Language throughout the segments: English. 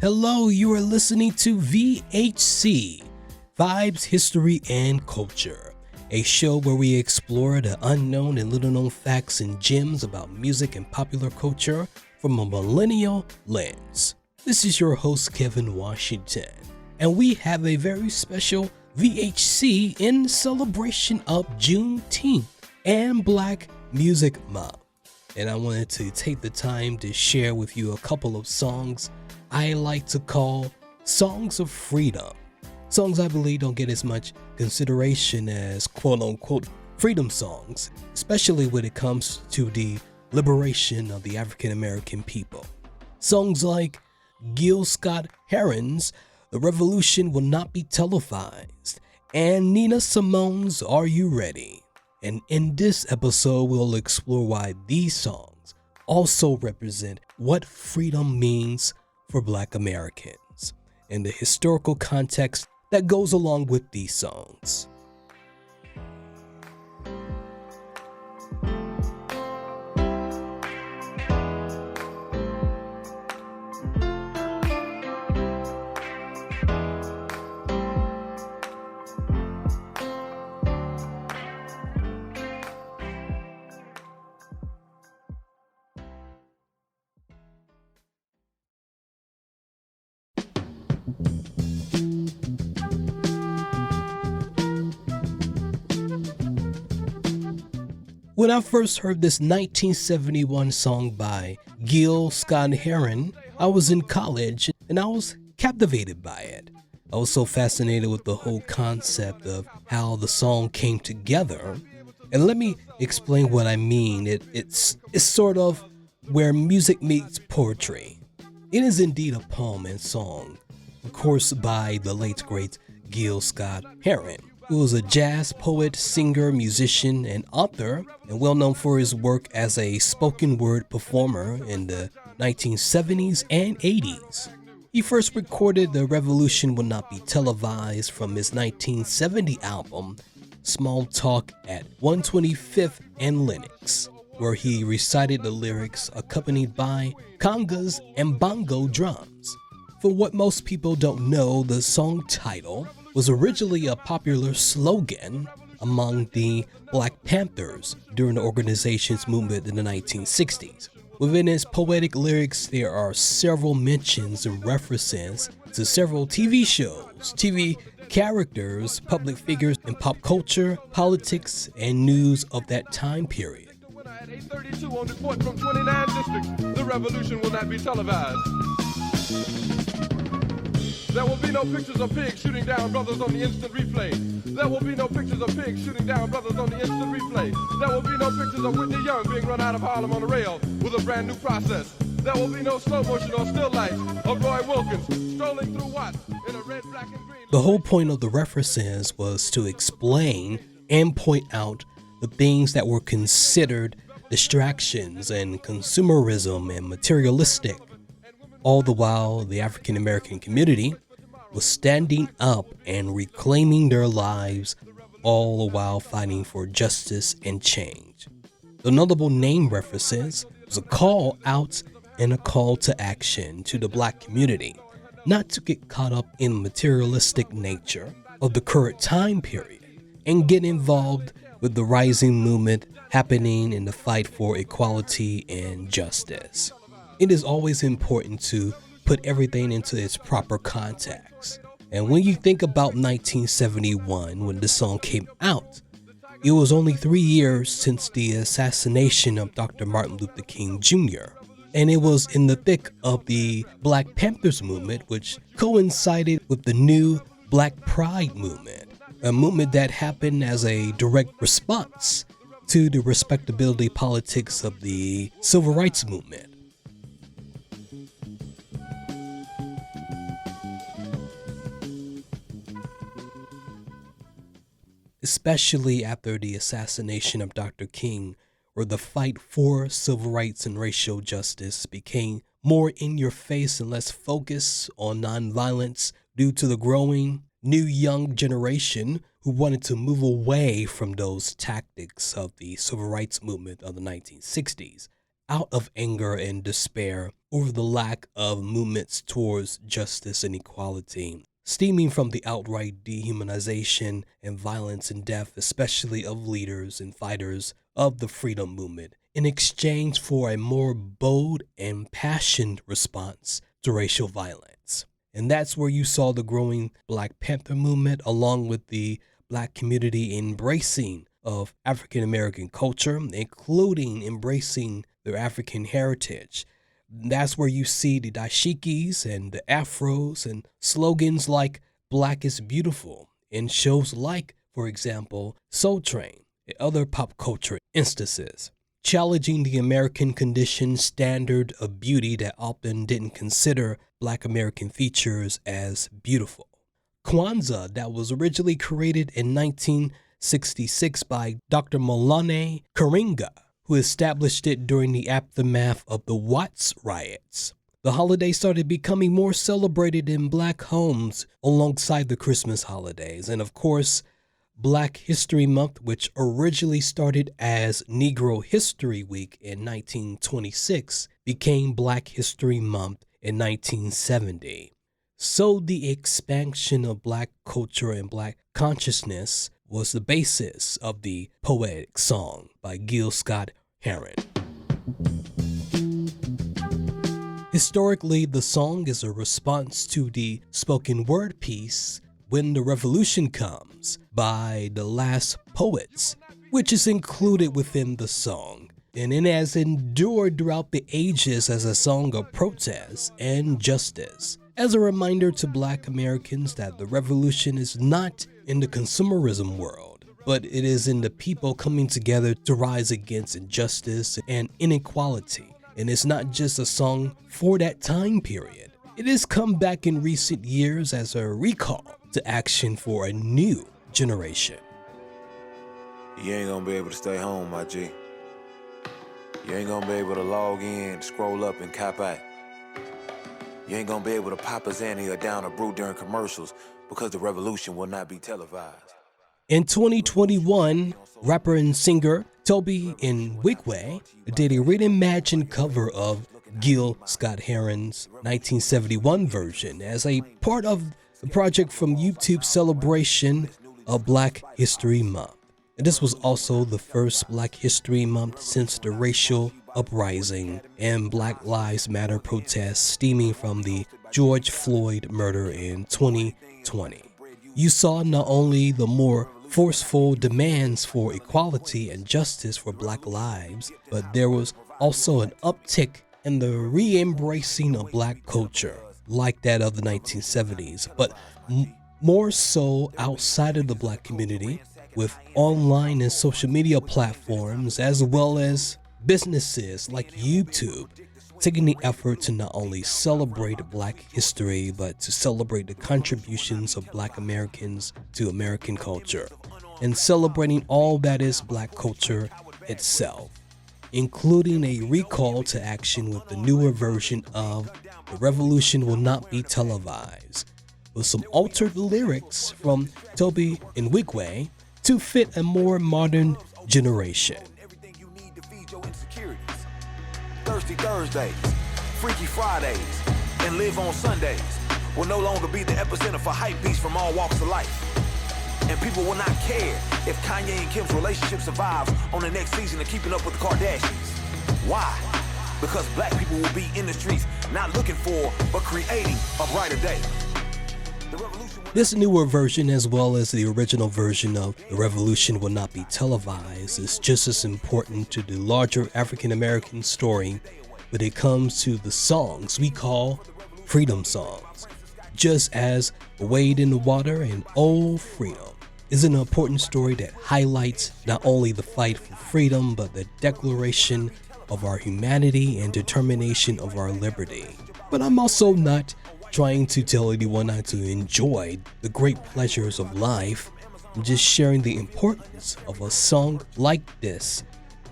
Hello, you are listening to VHC, Vibes, History, and Culture, a show where we explore the unknown and little-known facts and gems about music and popular culture from a millennial lens. This is your host, Kevin Washington, and we have a very special VHC in celebration of Juneteenth and Black Music Month. And I wanted to take the time to share with you a couple of songs I like to call songs of freedom. Songs I believe don't get as much consideration as quote-unquote freedom songs, especially when it comes to the liberation of the African American people. Songs like Gil Scott-Heron's "The Revolution Will Not Be Televised" and Nina Simone's "Are You Ready?" And in this episode, we'll explore why these songs also represent what freedom means for Black Americans and the historical context that goes along with these songs. When I first heard this 1971 song by Gil Scott-Heron, I was in college and I was captivated by it. I was so fascinated with the whole concept of how the song came together. And let me explain what I mean. It's sort of where music meets poetry. It is indeed a poem and song, of course, by the late great Gil Scott-Heron, who was a jazz poet, singer, musician, and author, and well known for his work as a spoken word performer in the 1970s and 80s. He first recorded "The Revolution Will Not Be Televised" from his 1970 album, Small Talk at 125th and Lenox, where he recited the lyrics accompanied by congas and bongo drums. For what most people don't know, the song title was originally a popular slogan among the Black Panthers during the organization's movement in the 1960s. Within its poetic lyrics, there are several mentions and references to several TV shows, TV characters, public figures in pop culture, politics, and news of that time period. At 8:32 on report from 29 districts, the revolution will not be televised. There will be no pictures of pigs shooting down brothers on the instant replay. There will be no pictures of pigs shooting down brothers on the instant replay. There will be no pictures of Whitney Young being run out of Harlem on a rail with a brand new process. There will be no slow motion or still lights of Roy Wilkins strolling through Watts in a red, black, and green. The whole point of the references was to explain and point out the things that were considered distractions and consumerism and materialistic. All the while, the African American community was standing up and reclaiming their lives, all the while fighting for justice and change. The notable name references was a call out and a call to action to the Black community, not to get caught up in the materialistic nature of the current time period and get involved with the rising movement happening in the fight for equality and justice. It is always important to put everything into its proper context. And when you think about 1971, when the song came out, it was only 3 years since the assassination of Dr. Martin Luther King Jr. And it was in the thick of the Black Panthers movement, which coincided with the new Black Pride movement, a movement that happened as a direct response to the respectability politics of the civil rights movement. Especially after the assassination of Dr. King, where the fight for civil rights and racial justice became more in your face and less focused on nonviolence due to the growing new young generation who wanted to move away from those tactics of the civil rights movement of the 1960s. out of anger and despair over the lack of movements towards justice and equality, stemming from the outright dehumanization and violence and death, especially of leaders and fighters of the freedom movement, in exchange for a more bold and passionate response to racial violence. And that's where you saw the growing Black Panther movement, along with the Black community embracing of African American culture, including embracing their African heritage. That's where you see the dashikis and the afros and slogans like Black is Beautiful, and shows like, for example, Soul Train and other pop culture instances, challenging the American condition standard of beauty that often didn't consider Black American features as beautiful. Kwanzaa, that was originally created in 1966 by Dr. Molane Karinga, who established it during the aftermath of the Watts riots. The holiday started becoming more celebrated in Black homes alongside the Christmas holidays. And of course, Black History Month, which originally started as Negro History Week in 1926, became Black History Month in 1970. So the expansion of Black culture and Black consciousness was the basis of the poetic song by Gil Scott-Heron. Historically, the song is a response to the spoken word piece When the Revolution Comes by the Last Poets, which is included within the song, and it has endured throughout the ages as a song of protest and justice, as a reminder to Black Americans that the revolution is not in the consumerism world, but it is in the people coming together to rise against injustice and inequality. And it's not just a song for that time period. It has come back in recent years as a recall to action for a new generation. You ain't gonna be able to stay home, my G. You ain't gonna be able to log in, scroll up, and cop out. You ain't gonna be able to pop a Zanny or down a brew during commercials because the revolution will not be televised. In 2021, rapper and singer Tobe and Nwigwe did a reimagined cover of Gil Scott-Heron's 1971 version as a part of the project from YouTube's celebration of Black History Month. And this was also the first Black History Month since the racial uprising and Black Lives Matter protests stemming from the George Floyd murder in 2020. You saw not only the more forceful demands for equality and justice for Black lives, but there was also an uptick in the re-embracing of Black culture, like that of the 1970s, but more so outside of the Black community, with online and social media platforms, as well as businesses like YouTube, taking the effort to not only celebrate Black history, but to celebrate the contributions of Black Americans to American culture, and celebrating all that is Black culture itself, including a recall to action with the newer version of The Revolution Will Not Be Televised, with some altered lyrics from Tobe and Nwigwe to fit a more modern generation. Thirsty Thursdays, Freaky Fridays, and Live on Sundays will no longer be the epicenter for hype beasts from all walks of life. And people will not care if Kanye and Kim's relationship survives on the next season of Keeping Up with the Kardashians. Why? Because Black people will be in the streets, not looking for, but creating a brighter day. This newer version, as well as the original version of The Revolution Will Not Be Televised, is just as important to the larger African American story when it comes to the songs we call freedom songs. Just as Wade in the Water and Old Freedom is an important story that highlights not only the fight for freedom, but the declaration of our humanity and determination of our liberty. But I'm also not trying to tell anyone not to enjoy the great pleasures of life. I'm just sharing the importance of a song like this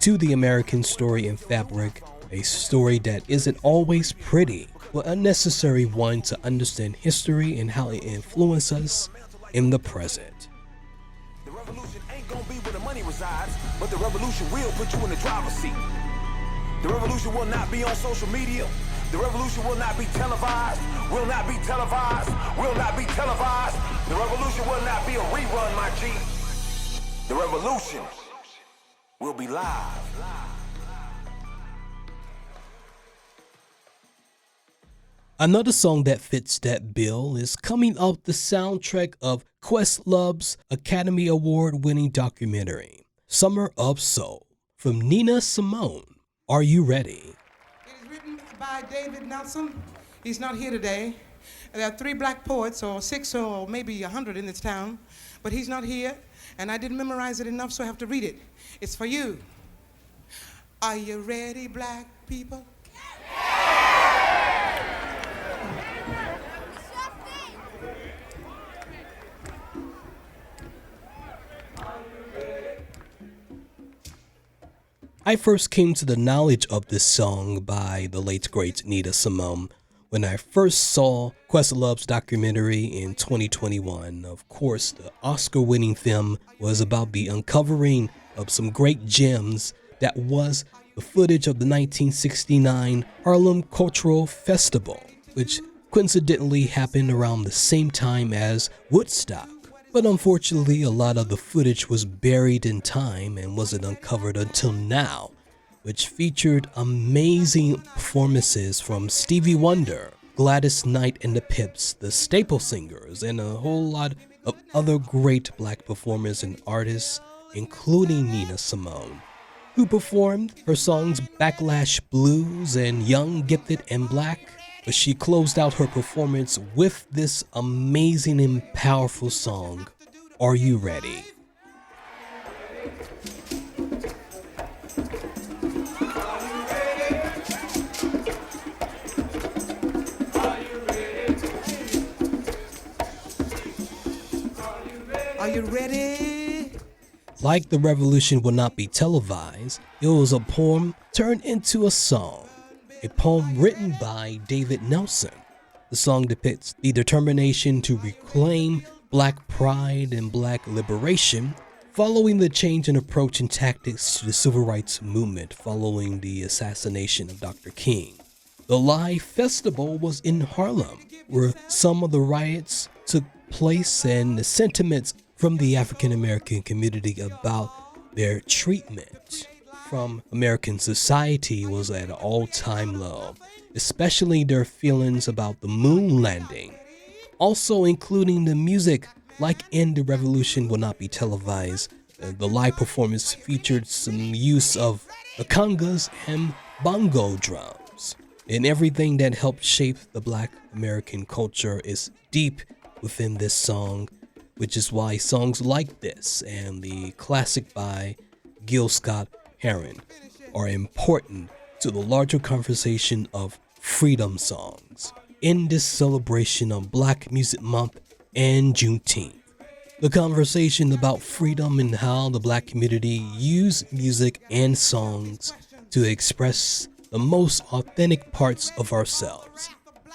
to the American story and fabric, a story that isn't always pretty, but a necessary one to understand history and how it influences us in the present. The revolution ain't gonna be where the money resides, but the revolution will put you in the driver's seat. The revolution will not be on social media. The revolution will not be televised. Will not be televised. Will not be televised. The revolution will not be a rerun, my G. The revolution will be live. Another song that fits that bill is coming off the soundtrack of Questlove's Academy Award-winning documentary, Summer of Soul, from Nina Simone. Are you ready? It is written by David Nelson. He's not here today. There are 3 black poets, or 6 or maybe 100 in this town, but he's not here, and I didn't memorize it enough, so I have to read it. It's for you. Are you ready, black people? I first came to the knowledge of this song by the late great Nina Simone when I first saw Questlove's documentary in 2021. Of course, the Oscar-winning film was about the uncovering of some great gems that was the footage of the 1969 Harlem Cultural Festival, which coincidentally happened around the same time as Woodstock. But unfortunately, a lot of the footage was buried in time and wasn't uncovered until now, which featured amazing performances from Stevie Wonder, Gladys Knight and the Pips, the Staple Singers, and a whole lot of other great black performers and artists, including Nina Simone, who performed her songs Backlash Blues and Young, Gifted, and Black. But she closed out her performance with this amazing and powerful song, Are You Ready? Are you ready? Like The Revolution Will Not Be Televised, it was a poem turned into a song. A poem written by David Nelson. The song depicts the determination to reclaim black pride and black liberation following the change in approach and tactics to the civil rights movement following the assassination of Dr. King. The live festival was in Harlem, where some of the riots took place and the sentiments from the African American community about their treatment from American society was at an all-time low, especially their feelings about the moon landing. Also including the music, like in The Revolution Will Not Be Televised, the live performance featured some use of the congas and bongo drums. And everything that helped shape the black American culture is deep within this song, which is why songs like this and the classic by Gil Scott-Heron are important to the larger conversation of freedom songs in this celebration of Black Music Month and Juneteenth. The conversation about freedom and how the black community use music and songs to express the most authentic parts of ourselves.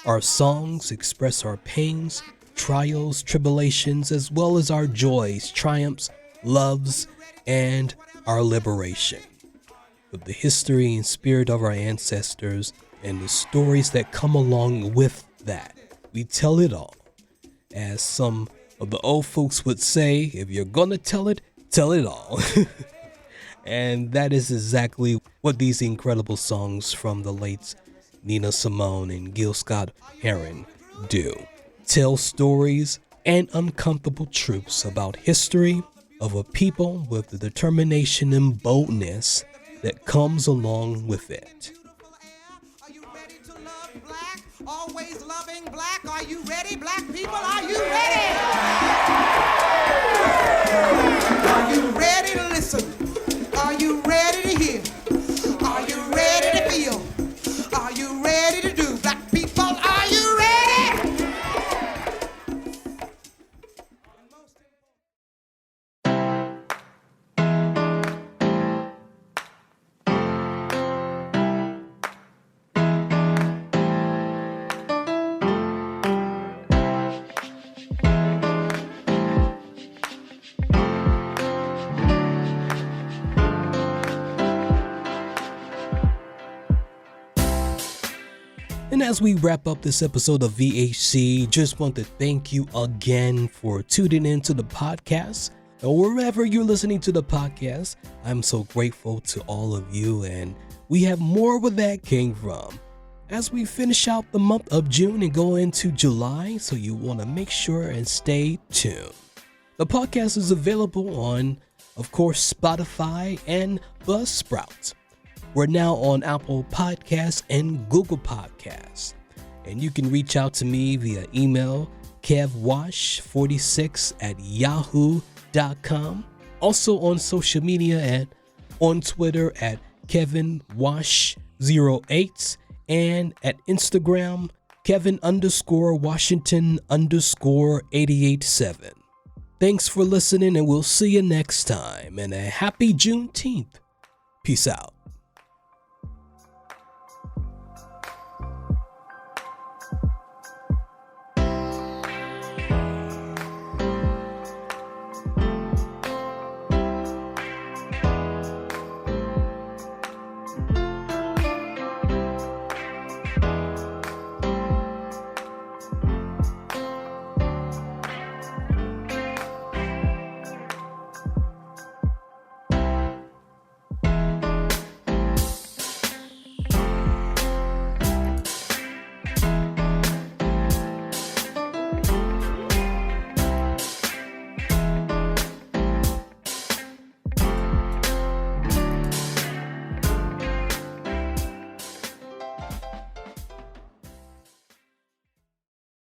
Our songs express our pains, trials, tribulations, as well as our joys, triumphs, loves, and our liberation. With the history and spirit of our ancestors and the stories that come along with that, we tell it all. As some of the old folks would say, if you're gonna tell it all. And that is exactly what these incredible songs from the late Nina Simone and Gil Scott-Heron do. Tell stories and uncomfortable truths about history of a people with the determination and boldness that comes along with it. Are you ready to love black? Always loving black. Are you ready, black people? Are you ready? Are you ready to listen? Are you ready to hear? Are you ready to feel? Are you ready to do? Black people, are you ready? And as we wrap up this episode of VHC, just want to thank you again for tuning into the podcast. Or wherever you're listening to the podcast, I'm so grateful to all of you, and we have more where that came from. As we finish out the month of June and go into July, so you want to make sure and stay tuned. The podcast is available on, of course, Spotify and Buzzsprout. We're now on Apple Podcasts and Google Podcasts. And you can reach out to me via email, kevwash46@yahoo.com. Also on social media on Twitter at kevinwash08 and at Instagram, Kevin_Washington_887. Thanks for listening, and we'll see you next time. And a happy Juneteenth. Peace out.